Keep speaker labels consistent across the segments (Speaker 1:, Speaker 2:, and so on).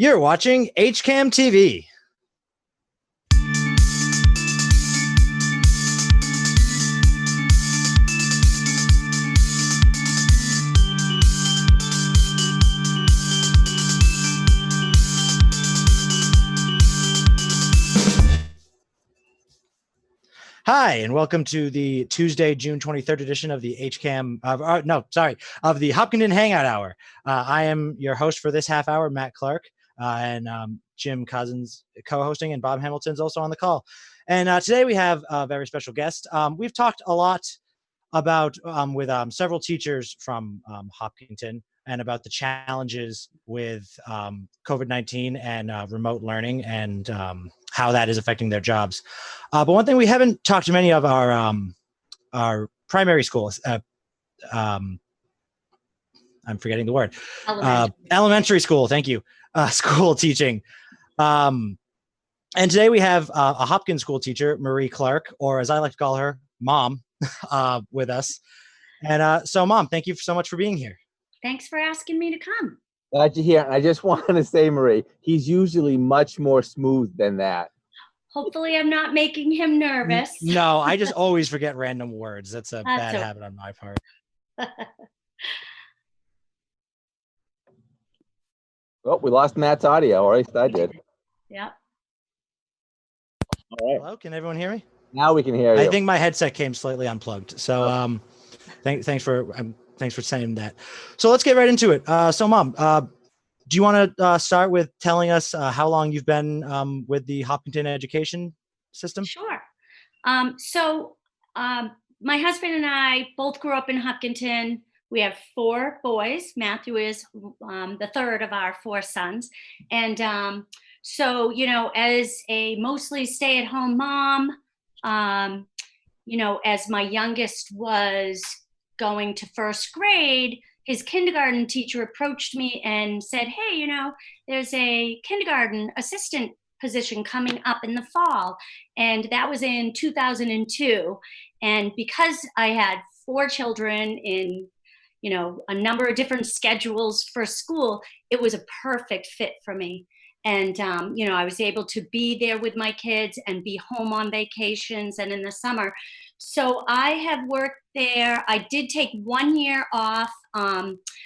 Speaker 1: You're watching HCAM TV. Hi, and welcome to the Tuesday, June 23rd edition of the of the Hopkinton Hangout Hour. I am your host for this half hour, Matt Clark, and Jim Cousins co-hosting, and Bob Hamilton's also on the call. And today we have a very special guest. We've talked a lot about with several teachers from Hopkinton and about the challenges with COVID-19 and remote learning and how that is affecting their jobs. But one thing we haven't talked to many of our primary schools, I'm forgetting the word, elementary school, thank you, school teaching. And today we have a Hopkins School teacher, Marie Clark, or as I like to call her, Mom, with us. And so Mom, thank you so much for being here.
Speaker 2: Thanks for asking me to come.
Speaker 3: Glad you're here. I just want to say, Marie, he's usually much more smooth than that.
Speaker 2: Hopefully I'm not making him nervous.
Speaker 1: No, I just always forget random words. That's a bad habit on my part.
Speaker 3: Oh, we lost Matt's audio, or at least I did.
Speaker 2: Yep.
Speaker 3: All right.
Speaker 1: Hello, can everyone hear me?
Speaker 3: Now we can hear you.
Speaker 1: I think my headset came slightly unplugged. So thanks for saying that. So let's get right into it. So Mom, do you want to start with telling us how long you've been with the Hopkinton education system?
Speaker 2: Sure. My husband and I both grew up in Hopkinton. We have 4 boys. Matthew is the third of our 4 sons. And as a mostly stay-at-home mom, as my youngest was going to first grade, his kindergarten teacher approached me and said, hey, there's a kindergarten assistant position coming up in the fall. And that was in 2002. And because I had 4 children in, a number of different schedules for school, it was a perfect fit for me. And, I was able to be there with my kids and be home on vacations and in the summer. So I have worked there. I did take 1 year off.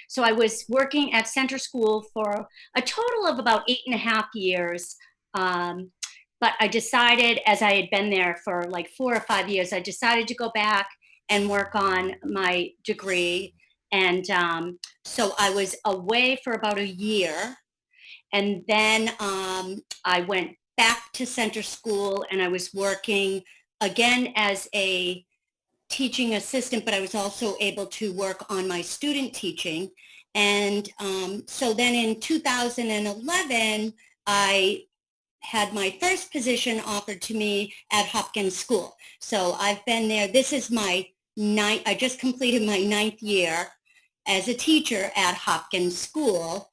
Speaker 2: So I was working at Center School for a total of about 8.5 years. But I decided, as I had been there for like 4 or 5 years, I decided to go back and work on my degree. And so I was away for about a year. And then I went back to Center School, and I was working again as a teaching assistant, but I was also able to work on my student teaching. And so then in 2011, I had my first position offered to me at Hopkins School. So I've been there. This is my 9th, I just completed my 9th year as a teacher at Hopkins School.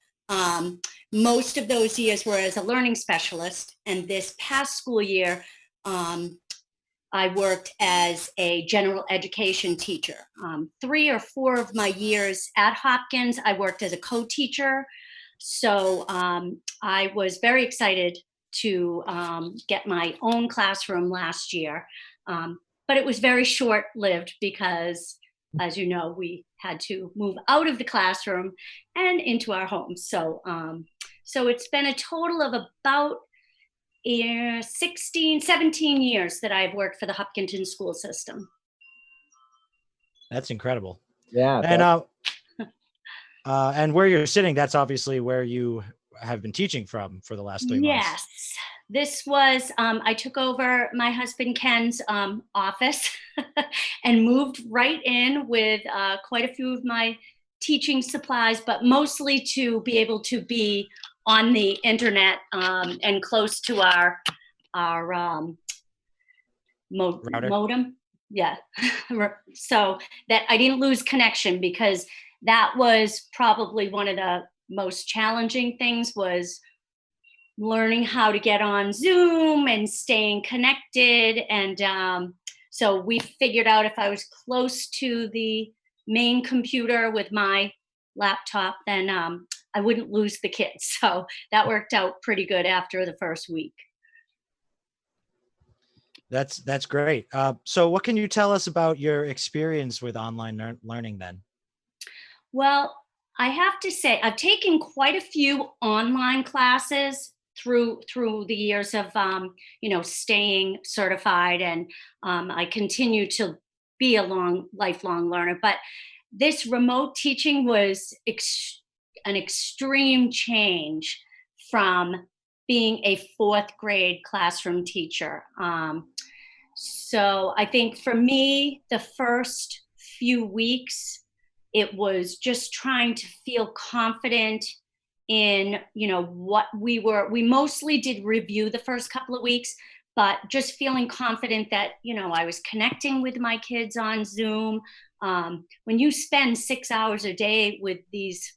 Speaker 2: Most of those years were as a learning specialist, and this past school year, I worked as a general education teacher. 3 or 4 of my years at Hopkins, I worked as a co-teacher. So I was very excited to get my own classroom last year, but it was very short-lived because, as you know, we had to move out of the classroom and into our homes. So it's been a total of about 17 years that I've worked for the Hopkinton school system.
Speaker 1: That's incredible.
Speaker 3: Yeah.
Speaker 1: And where you're sitting, that's obviously where you have been teaching from for the last 3 months.
Speaker 2: Yes. This was, I took over my husband Ken's office and moved right in with quite a few of my teaching supplies, but mostly to be able to be on the internet and close to our modem. Yeah. So that I didn't lose connection, because that was probably one of the most challenging things, was learning how to get on Zoom and staying connected. And so we figured out if I was close to the main computer with my laptop, then I wouldn't lose the kids. So that worked out pretty good after the first week.
Speaker 1: That's great. So what can you tell us about your experience with online learning then?
Speaker 2: Well, I have to say I've taken quite a few online classes through the years of staying certified, and I continue to be a lifelong learner. But this remote teaching was an extreme change from being a fourth grade classroom teacher. So I think for me, the first few weeks, it was just trying to feel confident in, what we mostly did review the first couple of weeks, but just feeling confident that, I was connecting with my kids on Zoom. When you spend 6 hours a day with these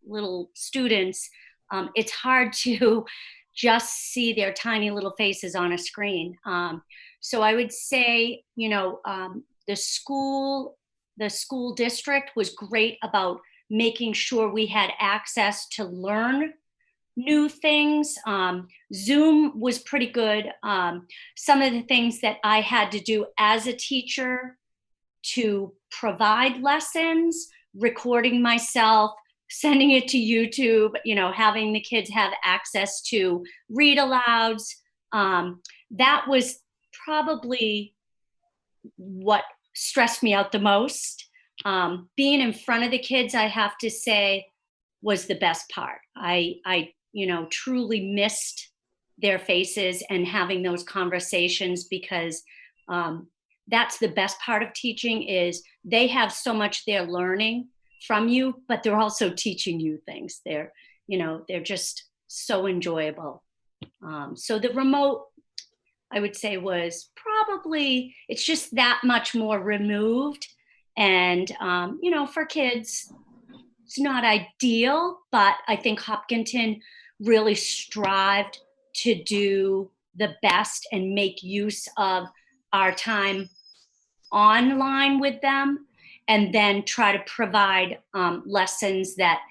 Speaker 2: little students, it's hard to just see their tiny little faces on a screen. So I would say, the school district was great about making sure we had access to learn new things. Zoom was pretty good. Some of the things that I had to do as a teacher to provide lessons, recording myself, sending it to YouTube, having the kids have access to read alouds. That was probably what stressed me out the most. Being in front of the kids, I have to say, was the best part. I truly missed their faces and having those conversations, because that's the best part of teaching is they have so much they're learning from you, but they're also teaching you things. They're just so enjoyable. So the remote, I would say, was probably, it's just that much more removed. And, for kids, it's not ideal, but I think Hopkinton really strived to do the best and make use of our time online with them, and then try to provide lessons that,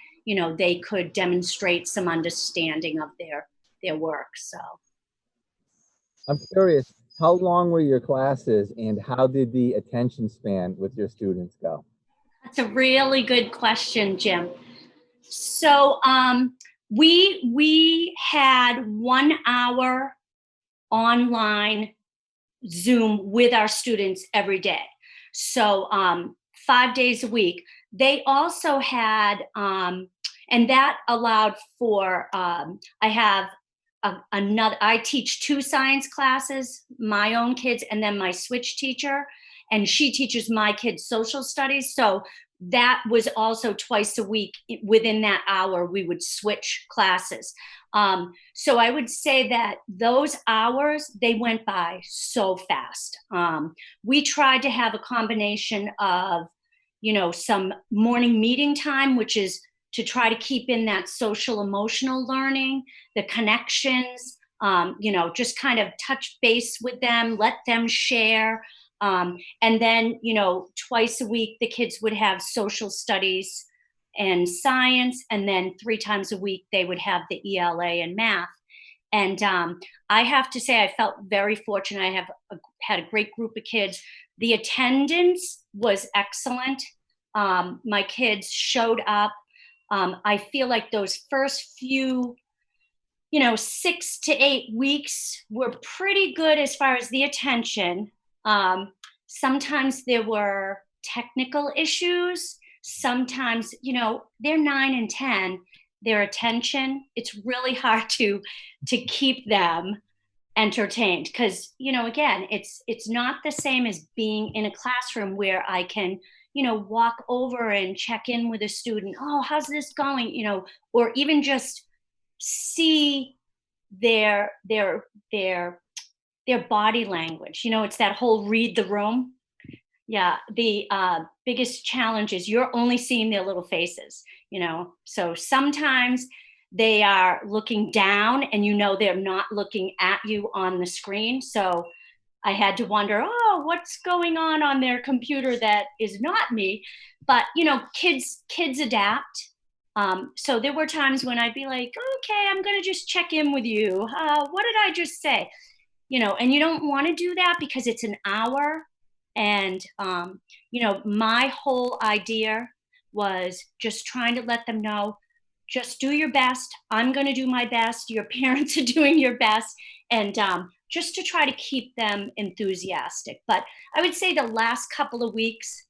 Speaker 2: they could demonstrate some understanding of their work. So
Speaker 3: I'm curious, how long were your classes and how did the attention span with your students go?
Speaker 2: that's a really good question, Jim. So we had 1 hour online Zoom with our students every day. So 5 days a week. They also had, and that allowed for, I have I teach 2 science classes, my own kids, and then my switch teacher, and she teaches my kids social studies. So that was also twice a week. Within that hour, we would switch classes. So I would say that those hours, they went by so fast. We tried to have a combination of, some morning meeting time, which is to try to keep in that social emotional learning, the connections, just kind of touch base with them, let them share. And then, twice a week, the kids would have social studies and science. And then 3 times a week, they would have the ELA and math. And I have to say, I felt very fortunate. I had a great group of kids. The attendance was excellent. My kids showed up. I feel like those first few, 6 to 8 weeks were pretty good as far as the attention. Sometimes there were technical issues. Sometimes, they're 9 and 10, their attention, it's really hard to keep them entertained, because, again, it's not the same as being in a classroom where I can, walk over and check in with a student. Oh, how's this going? Or even just see their body language. It's that whole read the room. Yeah, the biggest challenge is you're only seeing their little faces, So sometimes they are looking down and they're not looking at you on the screen. So I had to wonder, what's going on their computer that is not me? But, kids adapt. So there were times when I'd be like, okay, I'm going to just check in with you. What did I just say? And you don't want to do that because it's an hour. And, my whole idea was just trying to let them know, just do your best. I'm going to do my best. Your parents are doing your best. And just to try to keep them enthusiastic. But I would say the last couple of weeks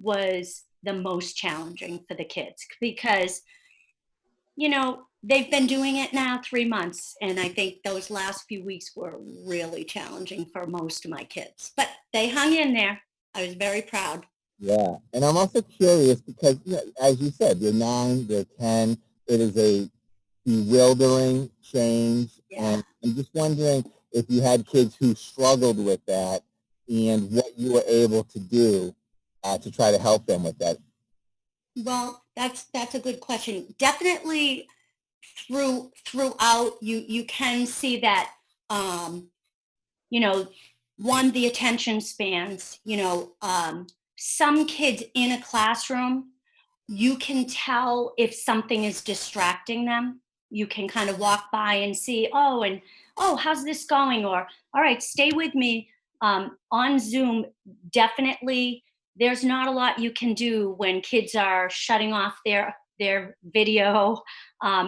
Speaker 2: was the most challenging for the kids because they've been doing it now 3 months. And I think those last few weeks were really challenging for most of my kids. But they hung in there. I was very proud.
Speaker 3: Yeah, and I'm also curious because, as you said, they're 9, they're 10. It is a bewildering change,
Speaker 2: Yeah.
Speaker 3: and I'm just wondering if you had kids who struggled with that and what you were able to do to try to help them with that.
Speaker 2: Well, that's a good question. Definitely throughout you can see that you know one, the attention spans, some kids in a classroom, you can tell if something is distracting them. You can kind of walk by and see, oh, how's this going? Or, all right, stay with me. On Zoom, definitely, there's not a lot you can do when kids are shutting off their video,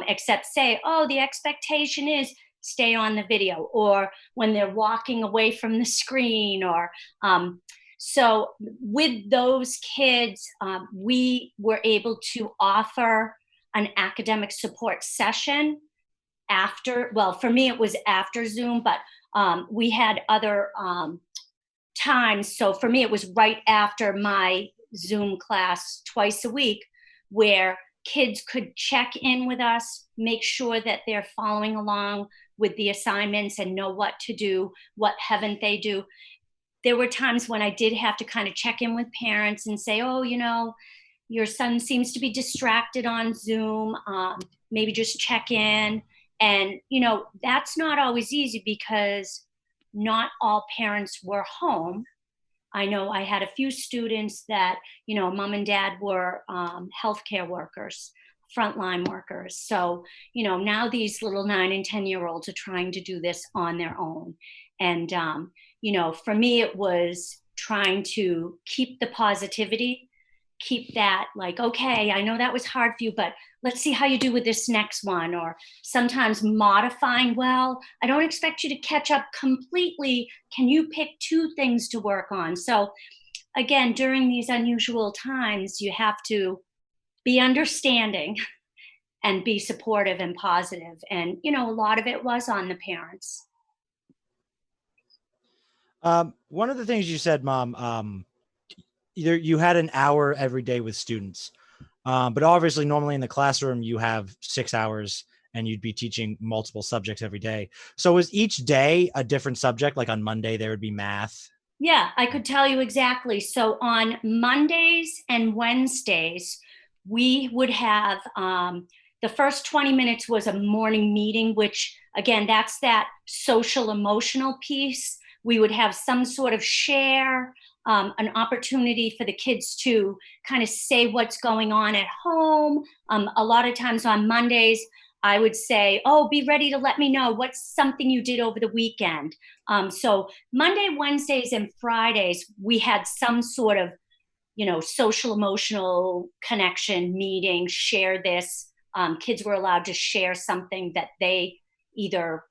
Speaker 2: except say, oh, the expectation is stay on the video, or when they're walking away from the screen, or so with those kids, we were able to offer an academic support session after, well, for me, it was after Zoom, but we had other times. So for me, it was right after my Zoom class twice a week where kids could check in with us, make sure that they're following along with the assignments and know what to do, what haven't they do. There were times when I did have to kind of check in with parents and say, oh, your son seems to be distracted on Zoom. Maybe just check in. And, that's not always easy because not all parents were home. I know I had a few students that, mom and dad were healthcare workers, frontline workers. So, now these little 9 and 10-year-olds are trying to do this on their own. And, for me, it was trying to keep the positivity, keep that like, okay, I know that was hard for you, but let's see how you do with this next one. Or sometimes modifying, well, I don't expect you to catch up completely. Can you pick 2 things to work on? So again, during these unusual times, you have to be understanding and be supportive and positive. And, a lot of it was on the parents.
Speaker 1: One of the things you said, Mom, either you had an hour every day with students, but obviously normally in the classroom you have 6 hours and you'd be teaching multiple subjects every day. So was each day a different subject? Like on Monday there would be math.
Speaker 2: Yeah, I could tell you exactly. So on Mondays and Wednesdays, we would have the first 20 minutes was a morning meeting, which again, that's that social emotional piece. We would have some sort of share, an opportunity for the kids to kind of say what's going on at home. A lot of times on Mondays, I would say, oh, be ready to let me know what's something you did over the weekend. So Monday, Wednesdays, and Fridays, we had some sort of, social emotional connection meeting, share this. Kids were allowed to share something that they either,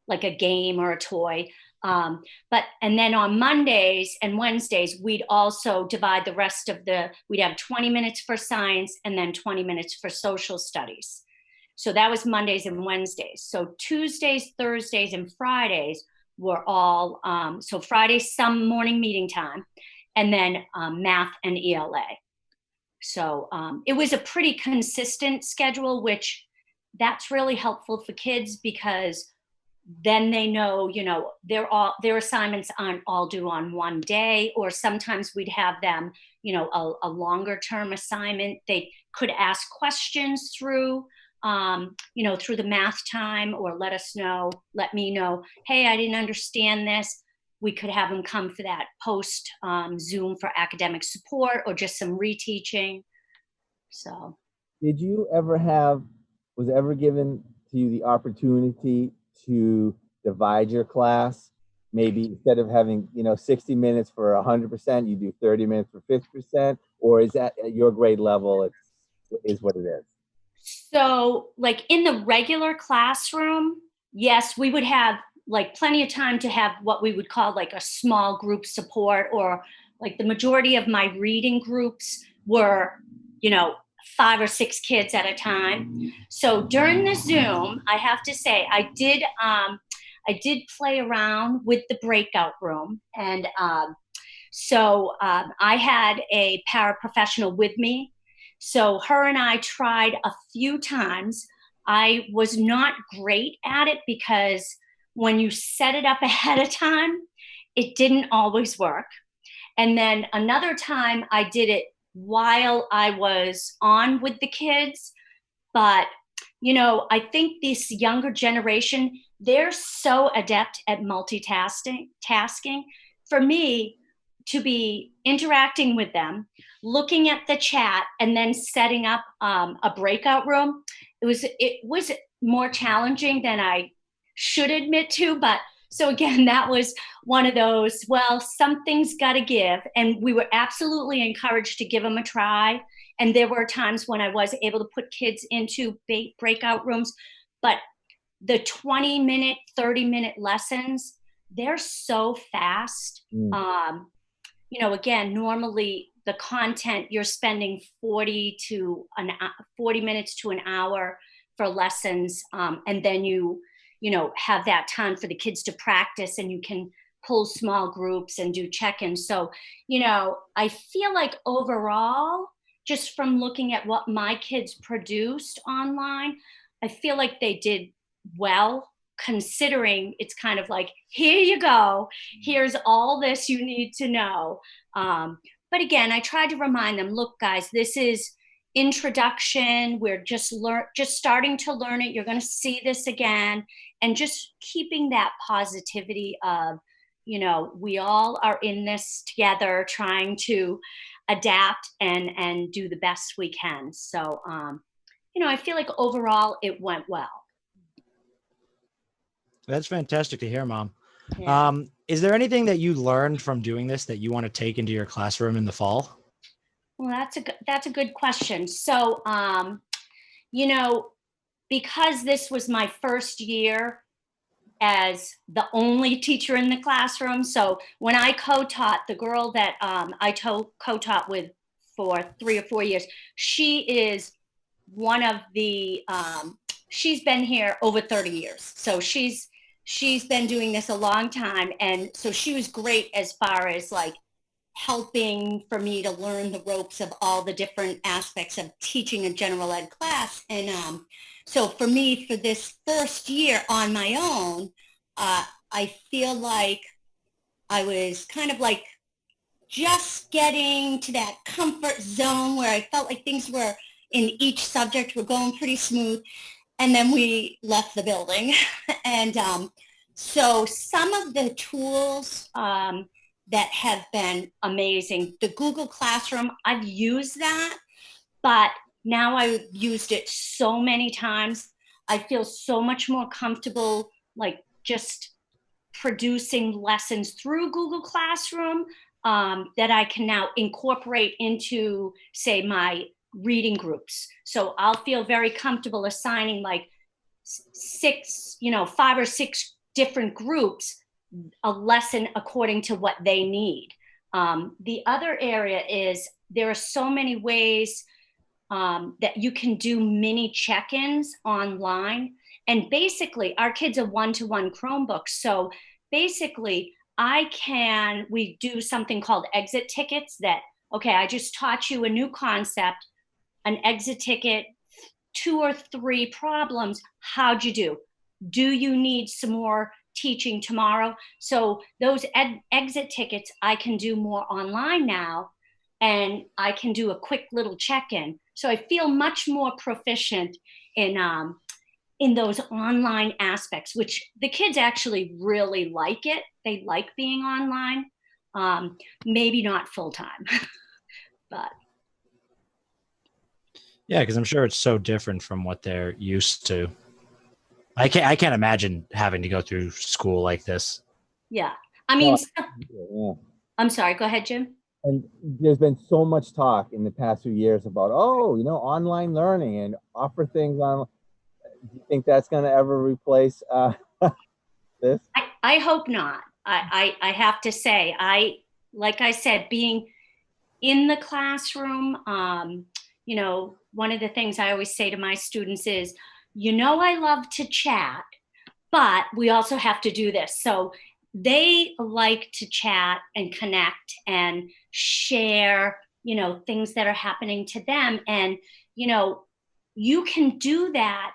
Speaker 2: like a game or a toy. And then on Mondays and Wednesdays, we'd also divide the rest of we'd have 20 minutes for science and then 20 minutes for social studies. So that was Mondays and Wednesdays. So Tuesdays, Thursdays, and Fridays were all, so Fridays, some morning meeting time, and then math and ELA. So it was a pretty consistent schedule, which that's really helpful for kids because then they know, their assignments aren't all due on one day, or sometimes we'd have them, a longer term assignment. They could ask questions through, through the math time, or let me know, hey, I didn't understand this. We could have them come for that post Zoom for academic support or just some reteaching. So.
Speaker 3: Did you ever was it ever given to you the opportunity to divide your class? Maybe instead of having, 60 minutes for 100%, you do 30 minutes for 50%, or is that at your grade level, is what it is?
Speaker 2: So, like in the regular classroom, yes, we would have like plenty of time to have what we would call like a small group support, or like the majority of my reading groups were, 5 or 6 kids at a time. So during the Zoom, I have to say, I did play around with the breakout room, and I had a paraprofessional with me. So her and I tried a few times. I was not great at it because when you set it up ahead of time, it didn't always work. And then another time I did it while I was on with the kids. But, I think this younger generation, they're so adept at tasking. For me, to be interacting with them, looking at the chat, and then setting up a breakout room, it was more challenging than I should admit to. But so again, that was one of those, well, something's got to give. And we were absolutely encouraged to give them a try. And there were times when I was able to put kids into breakout rooms. But the 20-minute, 30-minute lessons, they're so fast. Again, normally the content, you're spending 40 minutes to an hour for lessons. And then you have that time for the kids to practice, and you can pull small groups and do check-ins. So, I feel like overall, just from looking at what my kids produced online, I feel like they did well, considering it's kind of like, here you go, here's all this you need to know. But again, I tried to remind them, look, guys, this is introduction. We're just starting to learn it. You're going to see this again. And just keeping that positivity of, we all are in this together, trying to adapt and do the best we can. So, I feel like overall it went well.
Speaker 1: That's fantastic to hear, Mom.
Speaker 2: Yeah.
Speaker 1: Is there anything that you learned from doing this that you want to take into your classroom in the fall?
Speaker 2: Well, that's a good question. So, because this was my first year as the only teacher in the classroom. So when I co-taught, the girl that I co-taught with for 3 or 4 years, she is one of the, she's been here over 30 years. So she's been doing this a long time. And so she was great as far as like helping for me to learn the ropes of all the different aspects of teaching a general ed class. And so for me, for this first year on my own, I feel like I was kind of like just getting to that comfort zone where I felt like things were in each subject were going pretty smooth. And then we left the building. And so some of the tools that have been amazing, the Google Classroom, I've used that, but now I've used it so many times. I feel so much more comfortable, like just producing lessons through Google Classroom that I can now incorporate into, say, my reading groups. So I'll feel very comfortable assigning like 5 or 6 different groups a lesson according to what they need. The other area is there are so many ways that you can do mini check-ins online. And basically, our kids are one-to-one Chromebooks. So basically, we do something called exit tickets that, okay, I just taught you a new concept, an exit ticket, 2 or 3 problems. How'd you do? Do you need some more teaching tomorrow? So those exit tickets, I can do more online now, and I can do a quick little check-in. So I feel much more proficient in those online aspects, which the kids actually really like it. They like being online, maybe not full-time, but.
Speaker 1: Yeah, because I'm sure it's so different from what they're used to. I can't imagine having to go through school like this.
Speaker 2: Yeah. I mean,
Speaker 3: Well, yeah.
Speaker 2: I'm sorry, go ahead, Jim.
Speaker 3: And there's been so much talk in the past few years about, oh, online learning and offer things on. Do you think that's going to ever replace this?
Speaker 2: I hope not. I have to say, like I said, being in the classroom, one of the things I always say to my students is, I love to chat, but we also have to do this. So they like to chat and connect and share, things that are happening to them. And, you can do that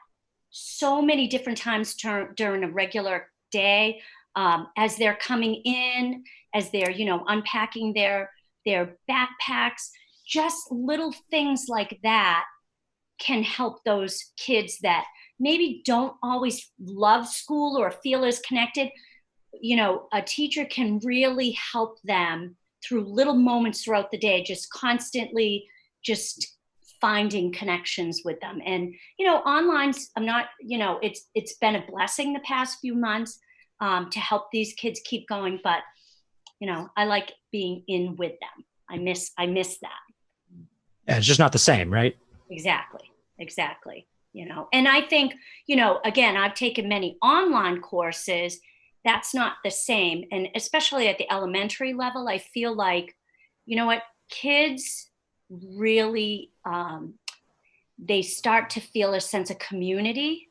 Speaker 2: so many different times during a regular day, as they're coming in, as they're, unpacking their backpacks. Just little things like that can help those kids that maybe don't always love school or feel as connected. A teacher can really help them through little moments throughout the day, just constantly just finding connections with them. And online's, I'm not, it's been a blessing the past few months, to help these kids keep going. But I like being in with them. I miss that.
Speaker 1: Yeah, it's just not the same, right?
Speaker 2: Exactly. And I think, again, I've taken many online courses. That's not the same. And especially at the elementary level, I feel like, what kids really, they start to feel a sense of community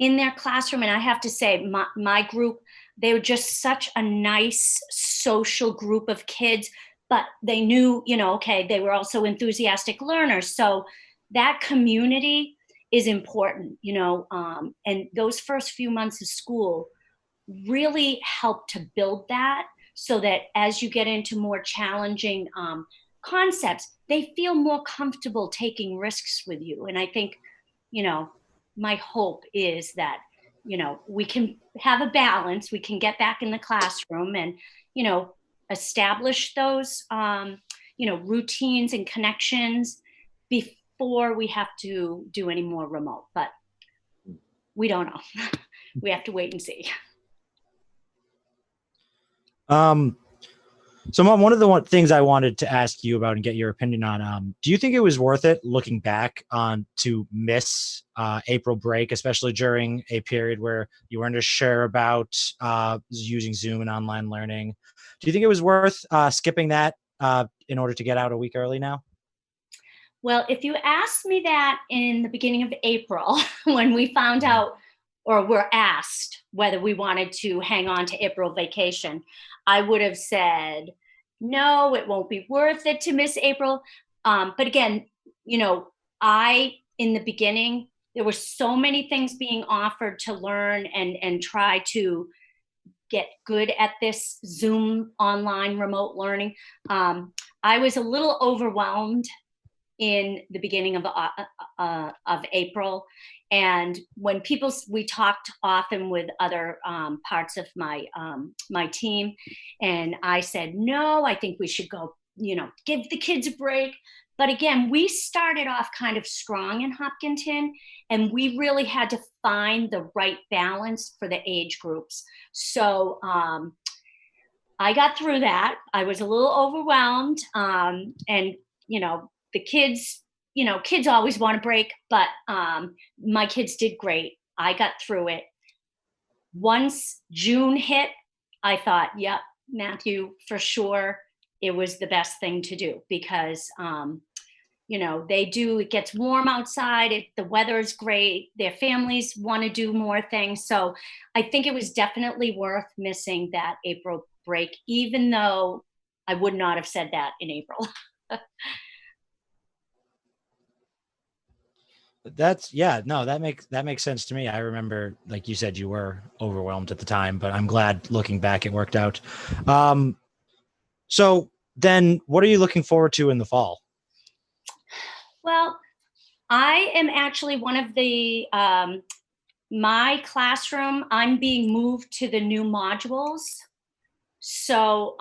Speaker 2: in their classroom. And I have to say, my group, they were just such a nice social group of kids, but they knew, okay, they were also enthusiastic learners. So that community is important, and those first few months of school really help to build that, so that as you get into more challenging concepts, they feel more comfortable taking risks with you. And I think, my hope is that, we can have a balance, we can get back in the classroom and, establish those, routines and connections before we have to do any more remote. But we don't know. We have to wait and see.
Speaker 1: So, Mom, one of the things I wanted to ask you about and get your opinion on, do you think it was worth it looking back on to miss April break, especially during a period where you weren't as sure about using Zoom and online learning? Do you think it was worth skipping that in order to get out a week early now?
Speaker 2: Well, if you asked me that in the beginning of April, when we found out or were asked whether we wanted to hang on to April vacation, I would have said, no, it won't be worth it to miss April. But again, in the beginning, there were so many things being offered to learn and try to get good at this Zoom online remote learning. I was a little overwhelmed in the beginning of April. And when we talked often with other parts of my team, and I said, no, I think we should go, give the kids a break. But again, we started off kind of strong in Hopkinton, and we really had to find the right balance for the age groups. So I got through that. I was a little overwhelmed, and the kids, kids always want a break, but my kids did great. I got through it. Once June hit, I thought, yep, Matthew, for sure, it was the best thing to do, because, it gets warm outside, the weather is great, their families want to do more things. So I think it was definitely worth missing that April break, even though I would not have said that in April.
Speaker 1: That makes sense to me. I remember, like you said, you were overwhelmed at the time, but I'm glad looking back it worked out. So then what are you looking forward to in the fall?
Speaker 2: Well, I am actually one of the my classroom, I'm being moved to the new modules. So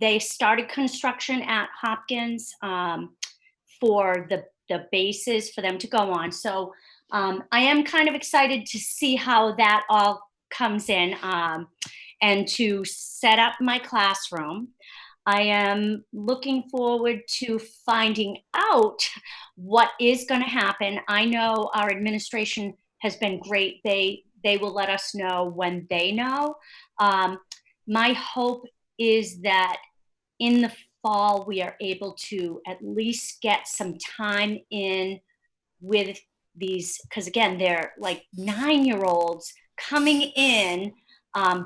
Speaker 2: they started construction at Hopkins for the basis for them to go on. So I am kind of excited to see how that all comes in, and to set up my classroom. I am looking forward to finding out what is going to happen. I know our administration has been great. They will let us know when they know. Um, my hope is that in the fall we are able to at least get some time in with these, because again, they're like 9-year-olds coming in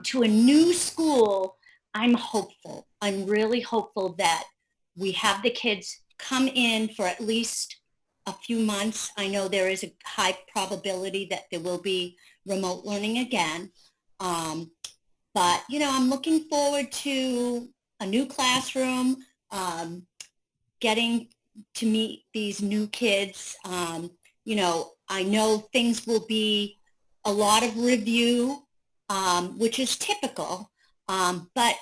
Speaker 2: to a new school. I'm hopeful. I'm really hopeful that we have the kids come in for at least a few months. I know there is a high probability that there will be remote learning again. But, I'm looking forward to a new classroom, getting to meet these new kids. I know things will be a lot of review, which is typical. But,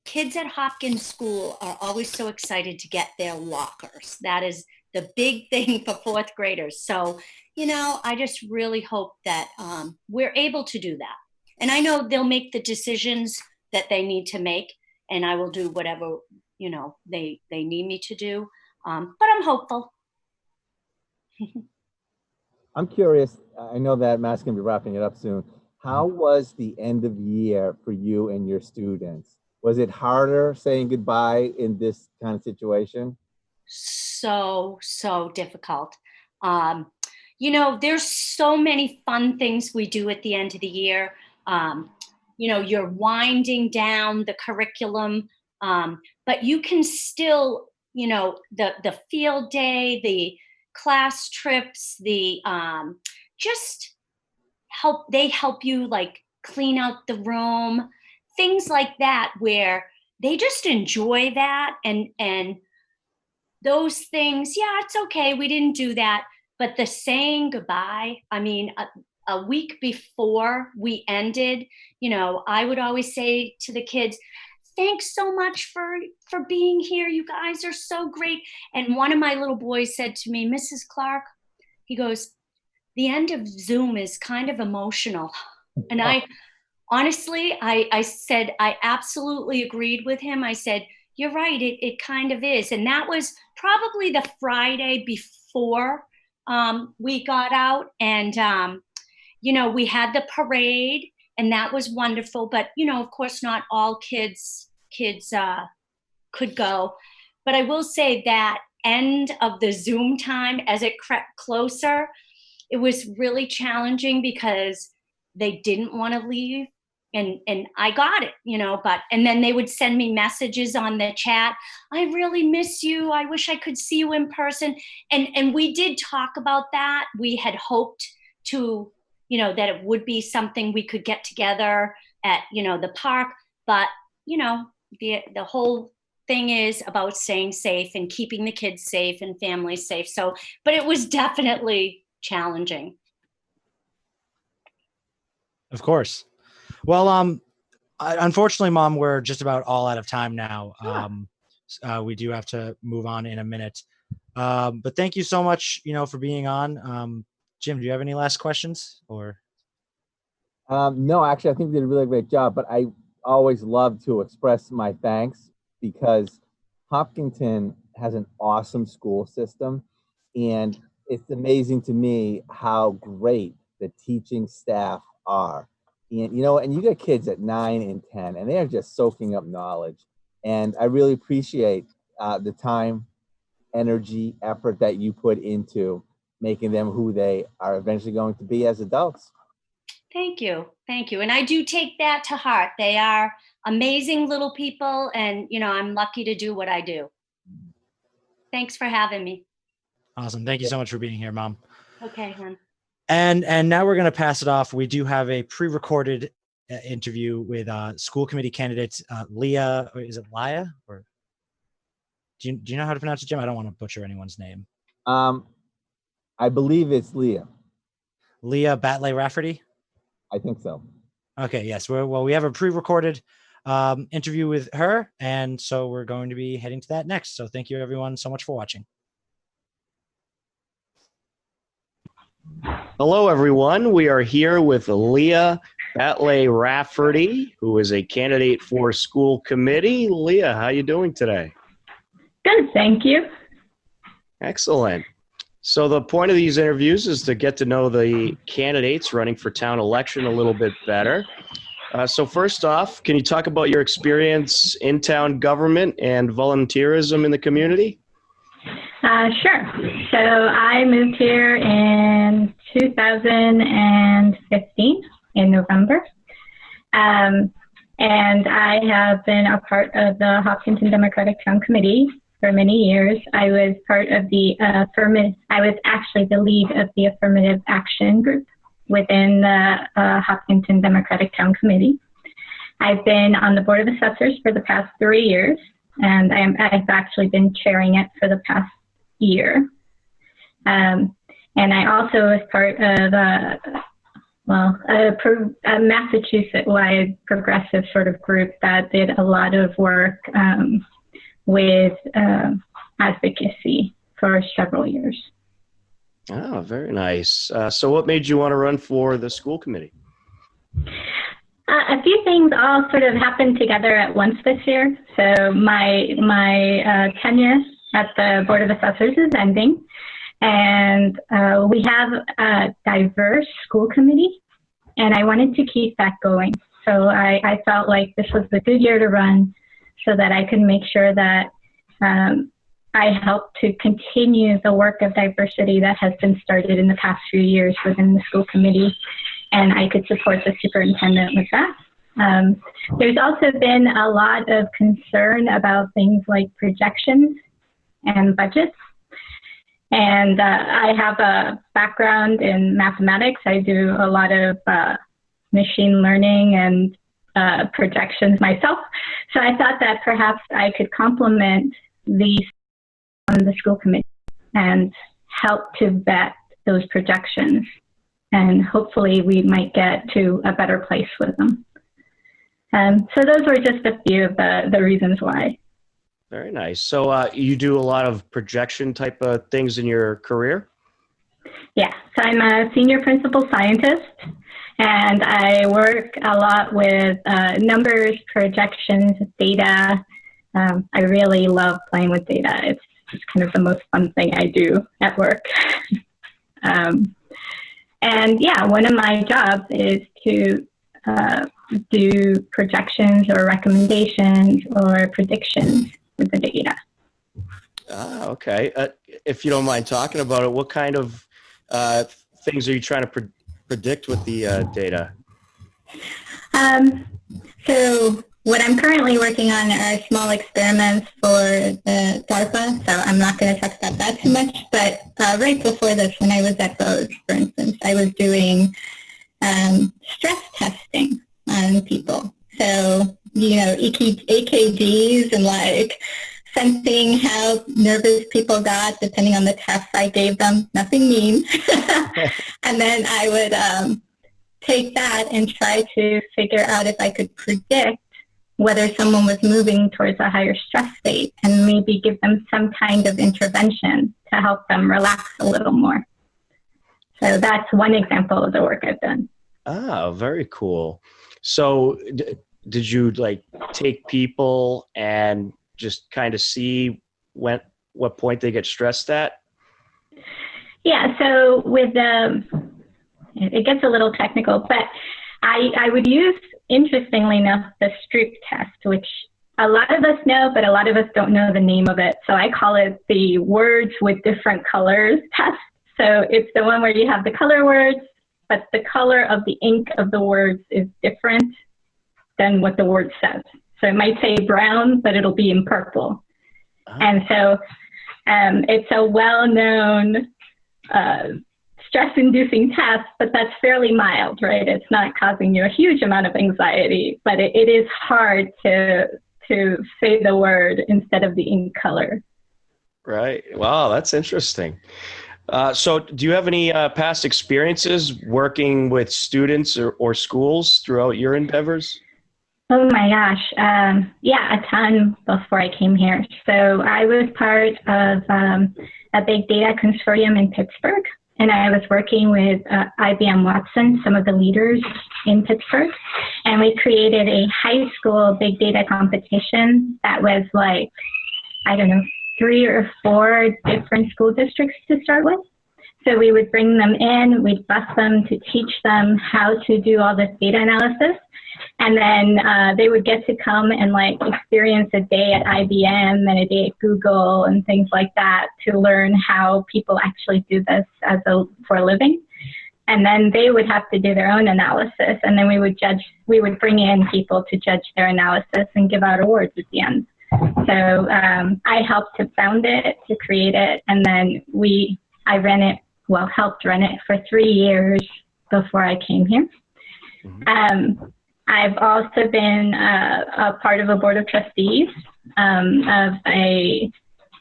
Speaker 2: kids at Hopkins School are always so excited to get their lockers. That is the big thing for fourth graders. So, I just really hope that we're able to do that. And I know they'll make the decisions that they need to make, and I will do whatever, they need me to do. But I'm hopeful.
Speaker 3: I'm curious. I know that Matt's going to be wrapping it up soon. How was the end of year for you and your students? Was it harder saying goodbye in this kind of situation?
Speaker 2: So difficult. There's so many fun things we do at the end of the year. You're winding down the curriculum, but you can still, the field day, the class trips, the just they help you like clean out the room, things like that, where they just enjoy that. And those things, yeah, it's okay, we didn't do that. But the saying goodbye, I mean, a week before we ended, I would always say to the kids, thanks so much for being here. You guys are so great. And one of my little boys said to me, Mrs. Clark, he goes, the end of Zoom is kind of emotional. And I honestly, I said, I absolutely agreed with him. I said, you're right, it kind of is. And that was probably the Friday before we got out. And, we had the parade, and that was wonderful. But, of course, not all kids could go. But I will say that end of the Zoom time, as it crept closer, it was really challenging because they didn't want to leave. And I got it, and then they would send me messages on the chat. I really miss you. I wish I could see you in person. And we did talk about that. We had hoped to, that it would be something we could get together at, the park. But, the whole thing is about staying safe and keeping the kids safe and families safe. So, but it was definitely challenging.
Speaker 1: Of course. Well, unfortunately, Mom, we're just about all out of time now. We do have to move on in a minute. But thank you so much, for being on. Jim, do you have any last questions or?
Speaker 3: No, actually, I think we did a really great job, but I always love to express my thanks because Hopkinton has an awesome school system, and it's amazing to me how great the teaching staff are. And, and you get kids at 9 and 10, and they are just soaking up knowledge. And I really appreciate the time, energy, effort that you put into making them who they are eventually going to be as adults.
Speaker 2: Thank you. And I do take that to heart. They are amazing little people, and, I'm lucky to do what I do. Thanks for having me.
Speaker 1: Awesome. Thank you so much for being here, Mom.
Speaker 2: Okay, hon.
Speaker 1: And now we're going to pass it off. We do have a pre-recorded interview with school committee candidate Lya. Is it Lya? Or do you know how to pronounce it, Jim? I don't want to butcher anyone's name.
Speaker 3: I believe it's Lya.
Speaker 1: Lya Batlle-Rafferty?
Speaker 3: I think so.
Speaker 1: Okay, yes. We have a pre-recorded interview with her, and so we're going to be heading to that next. So thank you, everyone, so much for watching.
Speaker 4: Hello, everyone. We are here with Lya Batlle-Rafferty, who is a candidate for school committee. Lya, how are you doing today?
Speaker 5: Good, thank you.
Speaker 4: Excellent. So the point of these interviews is to get to know the candidates running for town election a little bit better. So first off, can you talk about your experience in town government and volunteerism in the community?
Speaker 5: Sure. So I moved here in 2015 in November. And I have been a part of the Hopkinton Democratic Town Committee for many years. I was part of the I was actually the lead of the affirmative action group within the Hopkinton Democratic Town Committee. I've been on the Board of Assessors for the past 3 years, and I've actually been chairing it for the past year. And I also was part of a Massachusetts-wide progressive sort of group that did a lot of work with advocacy for several years.
Speaker 4: Oh, very nice. So what made you want to run for the school committee?
Speaker 5: A few things all sort of happened together at once this year. So my tenure at the Board of Assessors is ending, and we have a diverse school committee, and I wanted to keep that going. So I felt like this was a good year to run so that I could make sure that I helped to continue the work of diversity that has been started in the past few years within the school committee, and I could support the superintendent with that. There's also been a lot of concern about things like projections and budgets. And I have a background in mathematics. I do a lot of machine learning and projections myself. So I thought that perhaps I could complement these on the school committee and help to vet those projections. And hopefully we might get to a better place with them. So those were just a few of the reasons why.
Speaker 4: Very nice. So you do a lot of projection type of things in your career?
Speaker 5: Yeah, so I'm a senior principal scientist, and I work a lot with numbers, projections, data. I really love playing with data. It's just kind of the most fun thing I do at work. And yeah, one of my jobs is to do projections or recommendations or predictions with the data.
Speaker 4: Okay. If you don't mind talking about it, what kind of things are you trying to predict with the data?
Speaker 5: So what I'm currently working on are small experiments for the DARPA, so I'm not going to talk about that too much, but right before this, when I was at Bose, for instance, I was doing stress testing on people. So, EKGs and like sensing how nervous people got depending on the tests I gave them, nothing mean. And then I would take that and try to figure out if I could predict whether someone was moving towards a higher stress state and maybe give them some kind of intervention to help them relax a little more. So that's one example of the work I've done.
Speaker 4: Ah, very cool. So did you like take people and just kind of see what point they get stressed at?
Speaker 5: Yeah, so with it gets a little technical, but I would use, interestingly enough, the Stroop test, which a lot of us know, but a lot of us don't know the name of it. So I call it the words with different colors test. So it's the one where you have the color words, but the color of the ink of the words is different than what the word says. So it might say brown, but it'll be in purple. Oh. And so it's a well-known stress-inducing test, but that's fairly mild, right? It's not causing you a huge amount of anxiety, but it is hard to say the word instead of the ink color.
Speaker 4: Right. Wow, that's interesting. So do you have any past experiences working with students or schools throughout your endeavors?
Speaker 5: Oh my gosh. Yeah, a ton before I came here. So I was part of a big data consortium in Pittsburgh, and I was working with IBM Watson, some of the leaders in Pittsburgh, and we created a high school big data competition that was like, I don't know, 3 or 4 different school districts to start with. So we would bring them in, we'd bus them to teach them how to do all this data analysis. And then they would get to come and like experience a day at IBM and a day at Google and things like that to learn how people actually do this for a living. And then they would have to do their own analysis. And then we would bring in people to judge their analysis and give out awards at the end. So I helped to found it, to create it. And then I helped run it for 3 years before I came here. I've also been a part of a board of trustees of a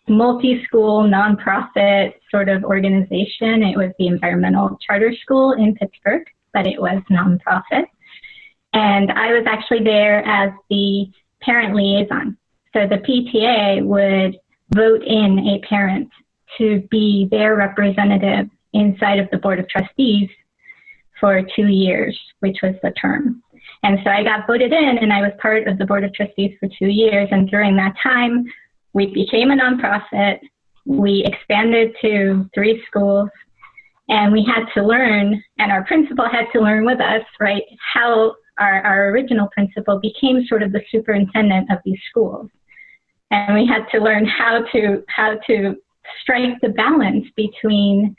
Speaker 5: multi-school nonprofit sort of organization. It was the Environmental Charter School in Pittsburgh, but it was nonprofit. And I was actually there as the parent liaison. So the PTA would vote in a parent to be their representative inside of the board of trustees for 2 years, which was the term. And so I got voted in, and I was part of the board of trustees for 2 years. And during that time, we became a nonprofit. We expanded to 3 schools, and we had to learn, and our principal had to learn with us, right, how our original principal became sort of the superintendent of these schools. And we had to learn how to strike the balance between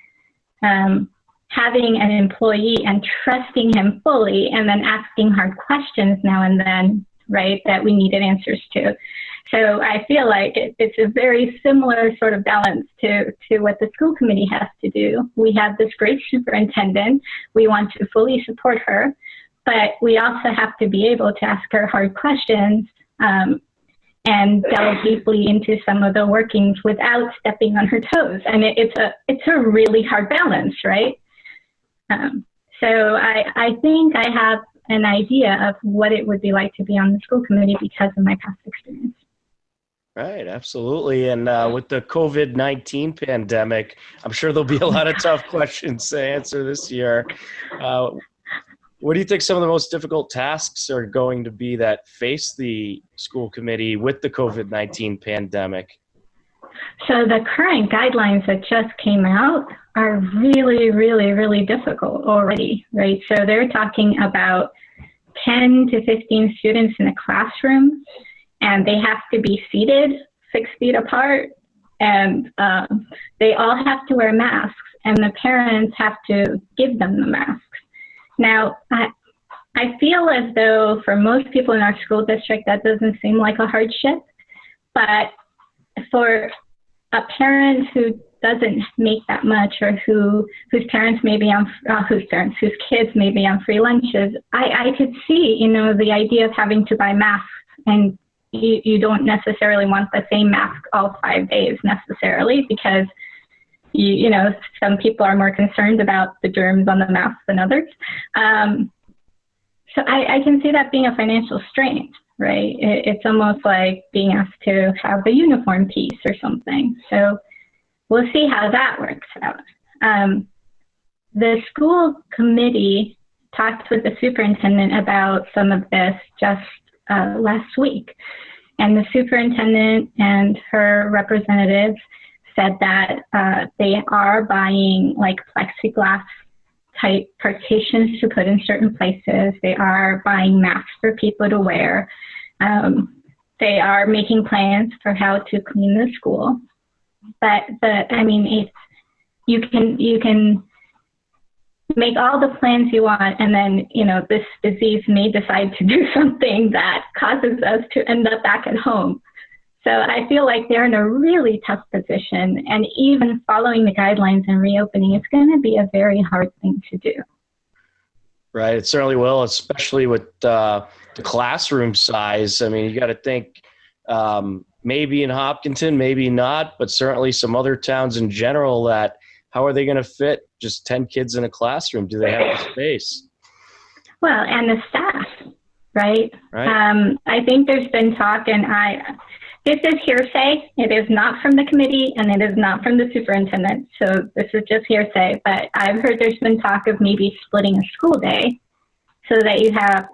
Speaker 5: having an employee and trusting him fully, and then asking hard questions now and then, right, that we needed answers to. So I feel like it's a very similar sort of balance to what the school committee has to do. We have this great superintendent. We want to fully support her, but we also have to be able to ask her hard questions and delve deeply into some of the workings without stepping on her toes. And it's a really hard balance, right? So I think I have an idea of what it would be like to be on the school committee because of my past experience.
Speaker 4: Right, absolutely. And with the COVID-19 pandemic, I'm sure there'll be a lot of tough questions to answer this year. What do you think some of the most difficult tasks are going to be that face the school committee with the COVID-19 pandemic?
Speaker 5: So the current guidelines that just came out are really, really, really difficult already, right? So they're talking about 10 to 15 students in a classroom, and they have to be seated 6 feet apart, and they all have to wear masks, and the parents have to give them the masks. Now, I feel as though for most people in our school district, that doesn't seem like a hardship, but for a parent who doesn't make that much, or whose kids may be on free lunches, I could see, the idea of having to buy masks, and you don't necessarily want the same mask all 5 days necessarily, because some people are more concerned about the germs on the mask than others. So I can see that being a financial strain, right? It's almost like being asked to have a uniform piece or something. So we'll see how that works out. The school committee talked with the superintendent about some of this just last week. And the superintendent and her representatives said that they are buying like plexiglass type partitions to put in certain places. They are buying masks for people to wear. They are making plans for how to clean the school. But you can make all the plans you want, and then this disease may decide to do something that causes us to end up back at home. So I feel like they're in a really tough position, and even following the guidelines and reopening is going to be a very hard thing to do.
Speaker 4: Right, it certainly will, especially with the classroom size. I mean, you got to think maybe in Hopkinton, maybe not, but certainly some other towns in general, that how are they going to fit just 10 kids in a classroom? Do they have the space?
Speaker 5: Well, and the staff, right? I think there's been talk, and This is hearsay. It is not from the committee and it is not from the superintendent. So this is just hearsay. But I've heard there's been talk of maybe splitting a school day so that you have,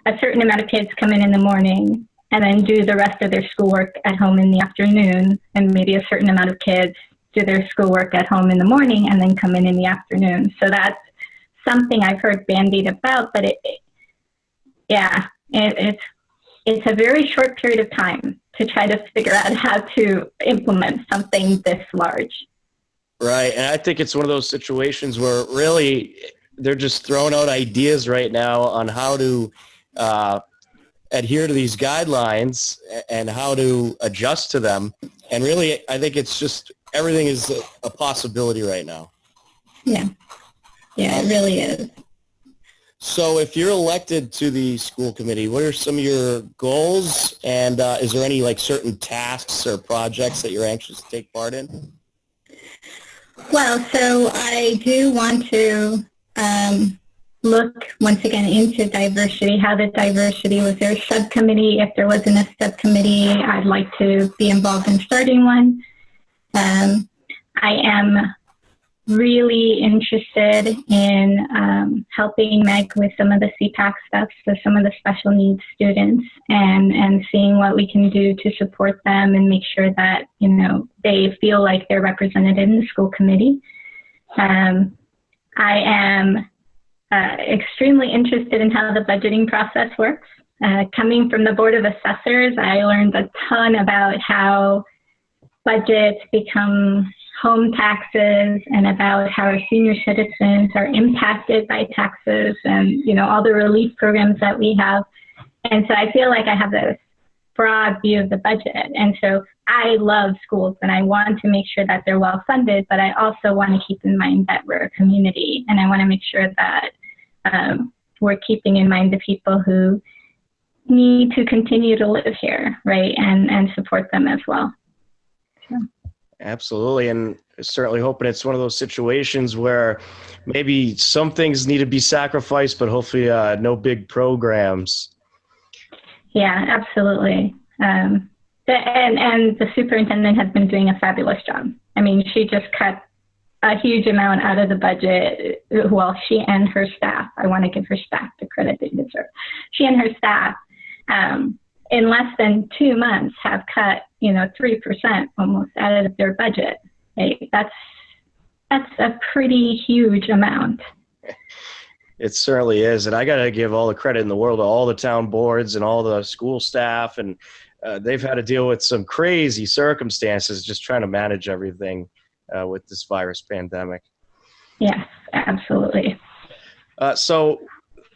Speaker 5: a certain amount of kids come in the morning and then do the rest of their schoolwork at home in the afternoon, and maybe a certain amount of kids do their schoolwork at home in the morning and then come in the afternoon. So that's something I've heard bandied about, but it's a very short period of time to try to figure out how to implement something this large.
Speaker 4: Right, and I think it's one of those situations where really they're just throwing out ideas right now on how to adhere to these guidelines and how to adjust to them. And really, I think it's just everything is a possibility right now.
Speaker 5: Yeah, it really is.
Speaker 4: So if you're elected to the school committee, what are some of your goals? And is there any certain tasks or projects that you're anxious to take part in?
Speaker 5: Well, so I do want to look once again into diversity, how the diversity was there a subcommittee. If there wasn't a subcommittee, I'd like to be involved in starting one. I am really interested in helping Meg with some of the CPAC stuff, so some of the special needs students, and seeing what we can do to support them and make sure that, they feel like they're represented in the school committee. I am extremely interested in how the budgeting process works. Coming from the Board of Assessors, I learned a ton about how budgets become home taxes and about how our senior citizens are impacted by taxes and, all the relief programs that we have. And so I feel like I have this broad view of the budget. And so I love schools and I want to make sure that they're well funded, but I also want to keep in mind that we're a community, and I want to make sure that we're keeping in mind the people who need to continue to live here, right, and support them as well. So.
Speaker 4: Absolutely, and certainly hoping it's one of those situations where maybe some things need to be sacrificed, but hopefully no big programs.
Speaker 5: Yeah, absolutely. And the superintendent has been doing a fabulous job. I mean, she just cut a huge amount out of the budget. Well, she and her staff, I want to give her staff the credit they deserve. She and her staff, in less than 2 months, have cut 3% almost out of their budget. Right? That's a pretty huge amount.
Speaker 4: It certainly is, and I got to give all the credit in the world to all the town boards and all the school staff, and they've had to deal with some crazy circumstances just trying to manage everything with this virus pandemic.
Speaker 5: Yes, absolutely.
Speaker 4: So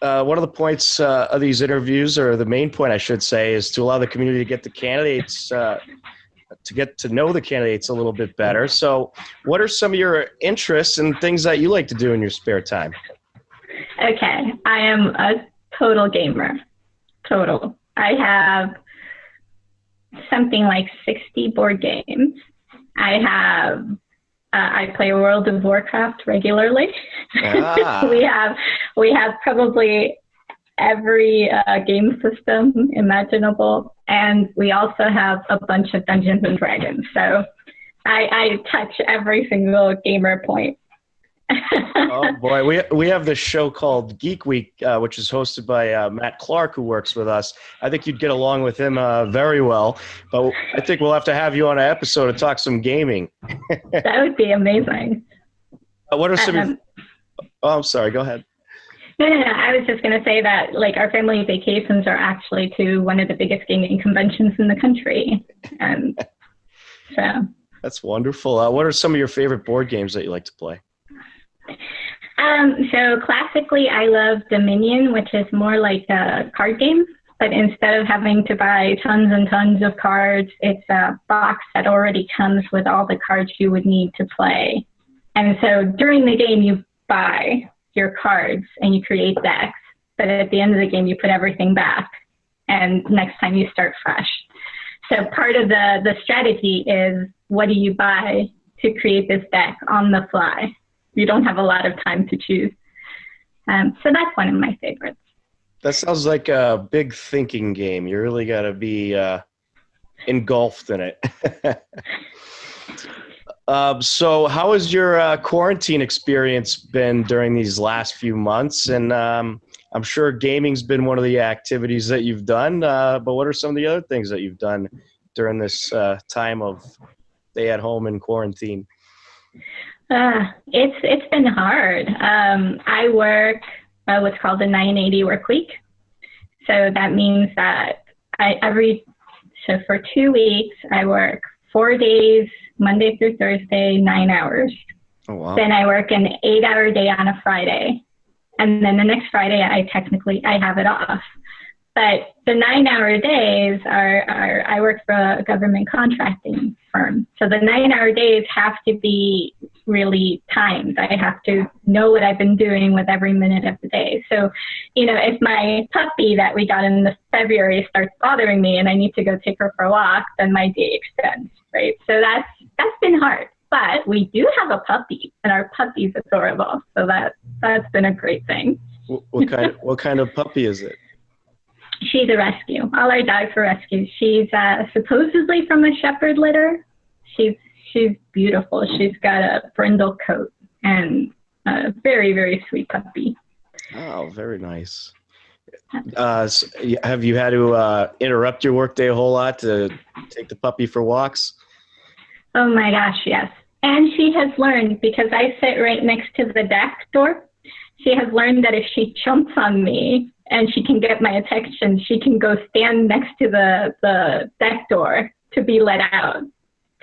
Speaker 4: one of the points of these interviews, or the main point I should say, is to allow the community to get the candidates, to get to know the candidates a little bit better. So what are some of your interests and things that you like to do in your spare time?
Speaker 5: Okay, I am a total gamer. Total. I have something like 60 board games. I play World of Warcraft regularly.
Speaker 4: Ah.
Speaker 5: we have probably every game system imaginable, and we also have a bunch of Dungeons and Dragons. So I touch every single gamer point.
Speaker 4: Oh boy, we have this show called Geek Week, which is hosted by Matt Clark, who works with us. I think you'd get along with him very well, but I think we'll have to have you on an episode to talk some gaming.
Speaker 5: That would be amazing.
Speaker 4: What are some? Oh, I'm sorry. Go ahead.
Speaker 5: No. I was just going to say that, our family vacations are actually to one of the biggest gaming conventions in the country, and so.
Speaker 4: That's wonderful. What are some of your favorite board games that you like to play?
Speaker 5: So classically, I love Dominion, which is more like a card game, but instead of having to buy tons and tons of cards, it's a box that already comes with all the cards you would need to play. And so during the game, you buy your cards and you create decks, but at the end of the game, you put everything back, and next time you start fresh. So part of the strategy is, what do you buy to create this deck on the fly? You don't have a lot of time to choose. So that's one of my favorites.
Speaker 4: That sounds like a big thinking game. You really got to be engulfed in it. So how has your quarantine experience been during these last few months? And I'm sure gaming's been one of the activities that you've done, but what are some of the other things that you've done during this time of stay at home and quarantine?
Speaker 5: It's been hard. I work what's called the 980 work week. So that means that so for 2 weeks, I work 4 days, Monday through Thursday, 9 hours.
Speaker 4: Oh, wow.
Speaker 5: Then I work an 8-hour day on a Friday. And then the next Friday, I have it off. But the 9-hour days I work for a government contracting firm. So the 9-hour days have to be really timed. I have to know what I've been doing with every minute of the day. So, if my puppy that we got in February starts bothering me and I need to go take her for a walk, then my day extends, right? So that's been hard. But we do have a puppy, and our puppy's adorable. So that's been a great thing.
Speaker 4: What kind of puppy is it?
Speaker 5: She's a rescue. All our dogs are rescues. She's supposedly from a shepherd litter. She's beautiful. She's got a brindle coat and a very, very sweet puppy.
Speaker 4: Oh, very nice. So have you had to interrupt your workday a whole lot to take the puppy for walks?
Speaker 5: Oh my gosh, yes. And she has learned, because I sit right next to the deck door, she has learned that if she jumps on me and she can get my attention, she can go stand next to the deck door to be let out,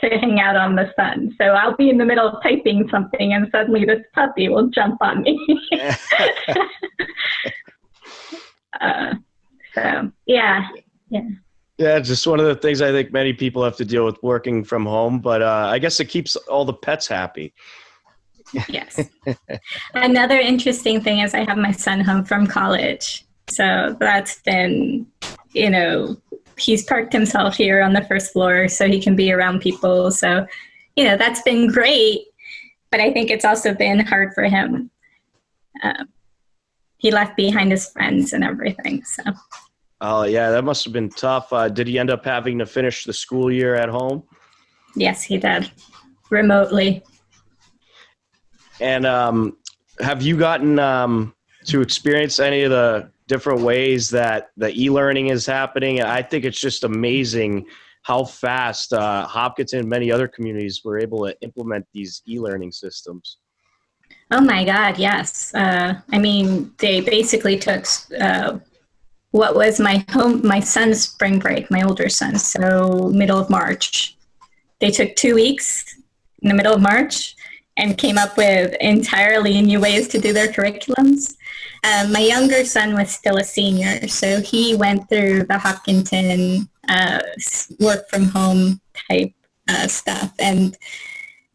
Speaker 5: to hang out on the sun. So I'll be in the middle of typing something and suddenly this puppy will jump on me. So, yeah.
Speaker 4: Yeah, it's just one of the things I think many people have to deal with working from home, but I guess it keeps all the pets happy.
Speaker 6: Yes. Another interesting thing is I have my son home from college. So that's been, he's parked himself here on the first floor so he can be around people. So, that's been great, but I think it's also been hard for him. He left behind his friends and everything, so.
Speaker 4: Oh, yeah, that must have been tough. Did he end up having to finish the school year at home?
Speaker 6: Yes, he did, remotely.
Speaker 4: And have you gotten to experience any of the different ways that the e-learning is happening? I think it's just amazing how fast Hopkinton and many other communities were able to implement these e-learning systems.
Speaker 6: Oh my God, yes. They basically took what was my son's spring break, my older son, so middle of March. They took 2 weeks in the middle of March and came up with entirely new ways to do their curriculums. My younger son was still a senior, so he went through the Hopkinton work from home type stuff. And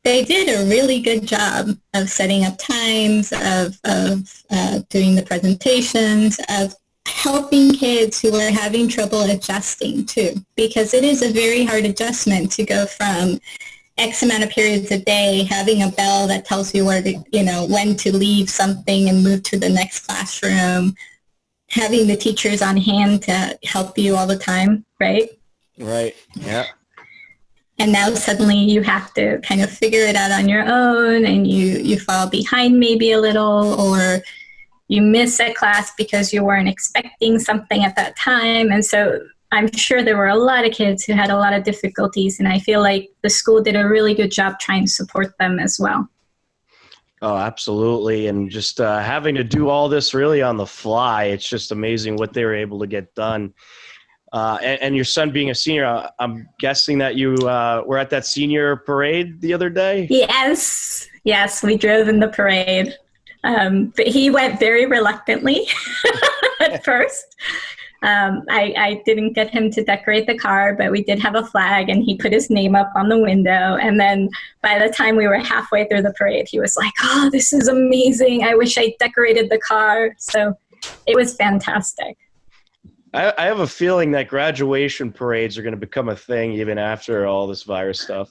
Speaker 6: they did a really good job of setting up times, of doing the presentations, of helping kids who are having trouble adjusting too, because it is a very hard adjustment to go from X amount of periods a day, having a bell that tells you where to, when to leave something and move to the next classroom, having the teachers on hand to help you all the time, right?
Speaker 4: Right, yeah.
Speaker 6: And now suddenly you have to kind of figure it out on your own, and you fall behind maybe a little, or you miss a class because you weren't expecting something at that time. And so I'm sure there were a lot of kids who had a lot of difficulties, and I feel like the school did a really good job trying to support them as well.
Speaker 4: Oh, absolutely. And just having to do all this really on the fly, it's just amazing what they were able to get done. And your son being a senior, I'm guessing that you were at that senior parade the other day?
Speaker 6: Yes, we drove in the parade. But he went very reluctantly at first. I didn't get him to decorate the car, but we did have a flag, and he put his name up on the window. And then by the time we were halfway through the parade, he was like, "Oh, this is amazing. I wish I decorated the car." So it was fantastic.
Speaker 4: I have a feeling that graduation parades are going to become a thing even after all this virus stuff.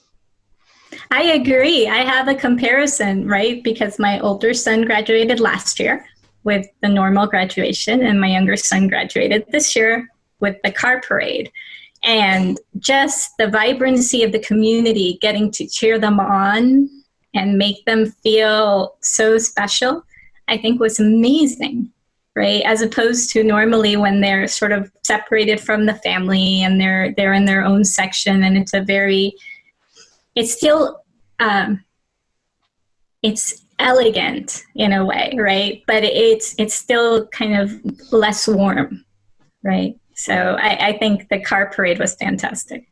Speaker 6: I agree. I have a comparison, right? Because my older son graduated last year with the normal graduation, and my younger son graduated this year with the car parade. And just the vibrancy of the community getting to cheer them on and make them feel so special, I think was amazing, right? As opposed to normally when they're sort of separated from the family and they're in their own section, and it's still, it's elegant in a way, right? But it's still kind of less warm, right? So I think the car parade was fantastic.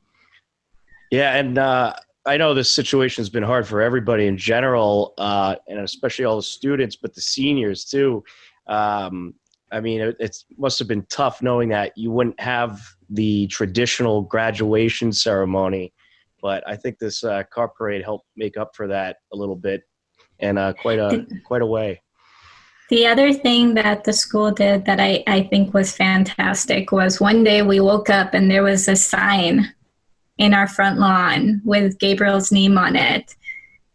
Speaker 4: Yeah, and I know this situation has been hard for everybody in general, and especially all the students, but the seniors too. I mean, it must have been tough knowing that you wouldn't have the traditional graduation ceremony, but I think this car parade helped make up for that a little bit, and quite a way.
Speaker 6: The other thing that the school did that I think was fantastic was one day we woke up and there was a sign in our front lawn with Gabriel's name on it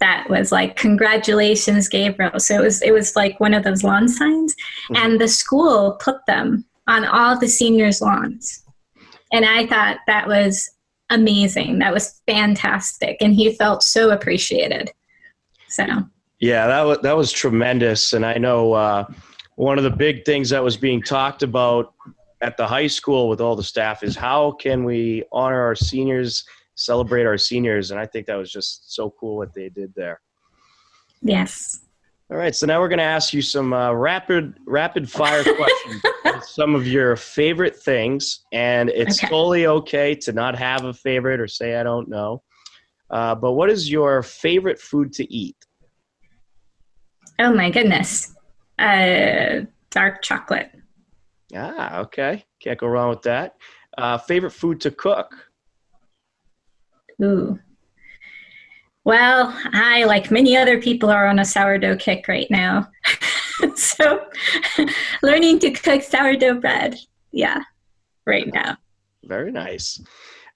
Speaker 6: that was like, "Congratulations, Gabriel." So it was like one of those lawn signs, and the school put them on all the seniors' lawns. And I thought that was amazing. That was fantastic. And he felt so appreciated. So.
Speaker 4: Yeah, that was tremendous. And I know one of the big things that was being talked about at the high school with all the staff is how can we honor our seniors, celebrate our seniors. And I think that was just so cool what they did there.
Speaker 6: Yes.
Speaker 4: All right, so now we're going to ask you some rapid fire questions. Some of your favorite things, and it's totally okay to not have a favorite or say I don't know. But what is your favorite food to eat?
Speaker 6: Oh my goodness. Dark chocolate.
Speaker 4: Ah, okay. Can't go wrong with that. Favorite food to cook?
Speaker 6: Ooh. Well, I, like many other people, are on a sourdough kick right now. So learning to cook sourdough bread. Yeah, right now.
Speaker 4: Very nice.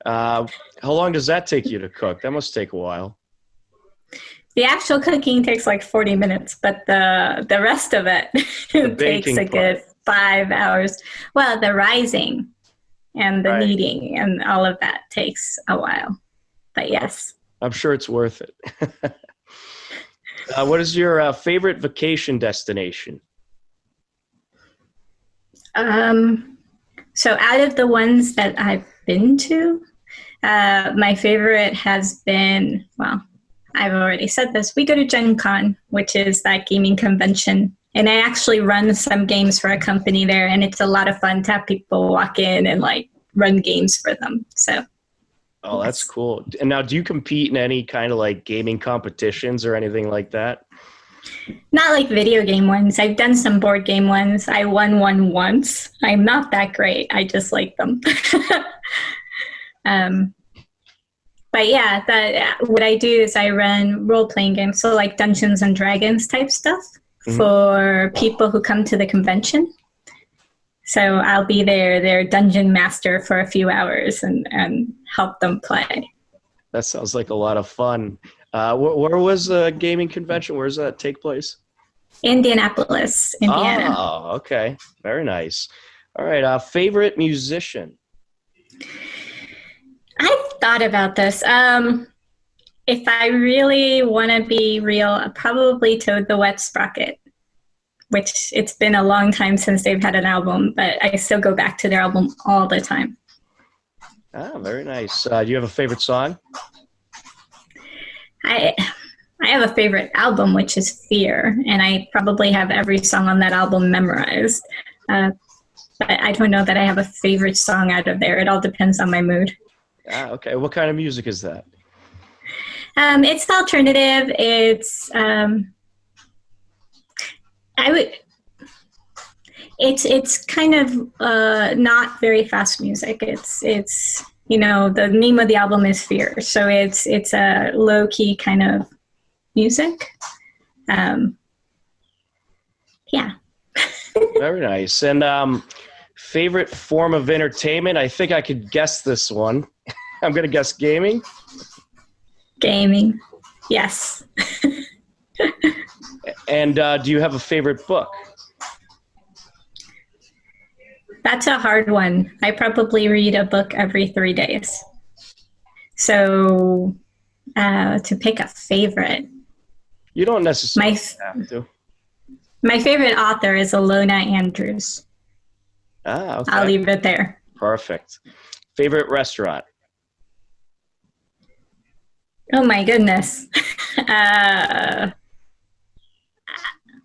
Speaker 4: How long does that take you to cook? That must take a while.
Speaker 6: The actual cooking takes like 40 minutes, but the rest of it takes a good 5 hours. Well, the rising and the kneading and all of that takes a while. But yes.
Speaker 4: I'm sure it's worth it. What is your favorite vacation destination?
Speaker 6: So out of the ones that I've been to, my favorite has been, well, I've already said this. We go to Gen Con, which is that gaming convention. And I actually run some games for a company there. And it's a lot of fun to have people walk in and like run games for them. So.
Speaker 4: Oh, that's cool. And now, do you compete in any kind of like gaming competitions or anything like that?
Speaker 6: Not like video game ones. I've done some board game ones. I won one once. I'm not that great. I just like them. But yeah, what I do is I run role-playing games, so like Dungeons and Dragons type stuff for people who come to the convention. So I'll be their dungeon master for a few hours and help them play.
Speaker 4: That sounds like a lot of fun. Where was the gaming convention? Where does that take place?
Speaker 6: Indianapolis, Indiana.
Speaker 4: Oh, okay. Very nice. All right. Favorite musician?
Speaker 6: I've thought about this. If I really want to be real, I'll probably Toad the Wet Sprocket, which it's been a long time since they've had an album, but I still go back to their album all the time.
Speaker 4: Ah, very nice. Do you have a favorite song?
Speaker 6: I have a favorite album, which is Fear, and I probably have every song on that album memorized. But I don't know that I have a favorite song out of there. It all depends on my mood.
Speaker 4: Ah, okay. What kind of music is that?
Speaker 6: It's alternative. It's kind of not very fast music. It's you know, the name of the album is Fear, so it's a low key kind of music. Yeah.
Speaker 4: Very nice. And favorite form of entertainment? I think I could guess this one. I'm going to guess gaming.
Speaker 6: Gaming, yes.
Speaker 4: And do you have a favorite book?
Speaker 6: That's a hard one. I probably read a book every 3 days. So to pick a favorite.
Speaker 4: You don't necessarily have to.
Speaker 6: My favorite author is Alona Andrews.
Speaker 4: Okay.
Speaker 6: I'll leave it there.
Speaker 4: Perfect. Favorite restaurant?
Speaker 6: Oh my goodness.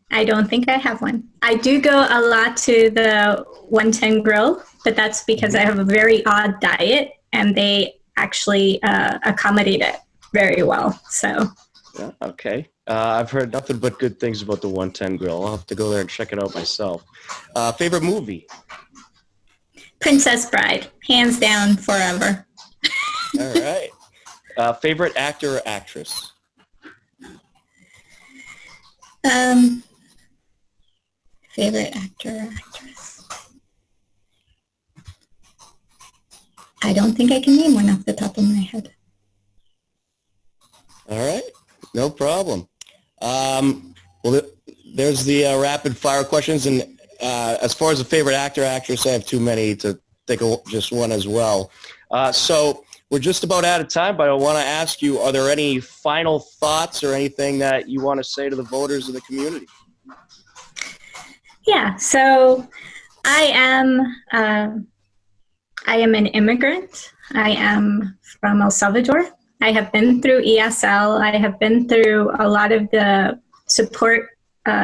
Speaker 6: I don't think I have one. I do go a lot to the 110 Grill, but that's because I have a very odd diet and they actually accommodate it very well. So.
Speaker 4: Yeah, okay. I've heard nothing but good things about the 110 Grill. I'll have to go there and check it out myself. Favorite movie?
Speaker 6: Princess Bride, hands down, forever.
Speaker 4: All right. Favorite actor or actress?
Speaker 6: Favorite actor or actress? I don't think I can name one off the top of my head.
Speaker 4: All right. No problem. Well, there's the rapid fire questions. And as far as the favorite actor or actress, I have too many to think of just one as well. So we're just about out of time, but I want to ask you, are there any final thoughts or anything that you want to say to the voters of the community?
Speaker 6: Yeah, so I am an immigrant. I am from El Salvador. I have been through ESL. I have been through a lot of the support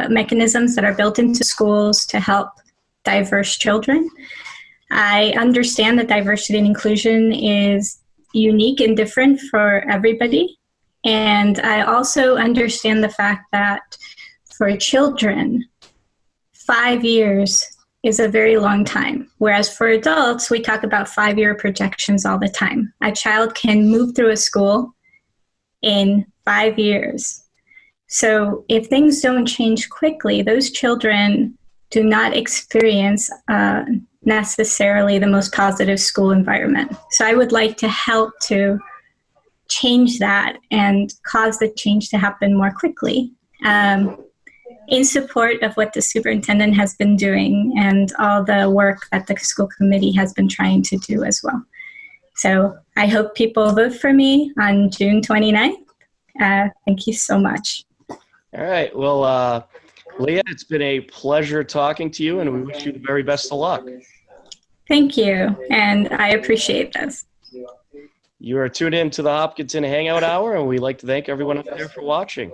Speaker 6: mechanisms that are built into schools to help diverse children. I understand that diversity and inclusion is unique and different for everybody. And I also understand the fact that for children, 5 years is a very long time. Whereas for adults, we talk about 5-year projections all the time. A child can move through a school in 5 years. So if things don't change quickly, those children do not experience necessarily the most positive school environment. So I would like to help to change that and cause the change to happen more quickly. In support of what the superintendent has been doing and all the work that the school committee has been trying to do as well. So I hope people vote for me on June 29th. Thank you so much.
Speaker 4: All right. Well, Lya, it's been a pleasure talking to you, and we wish you the very best of luck.
Speaker 6: Thank you, and I appreciate this.
Speaker 4: You are tuned in to the Hopkinton Hangout Hour, and we'd like to thank everyone out there for watching.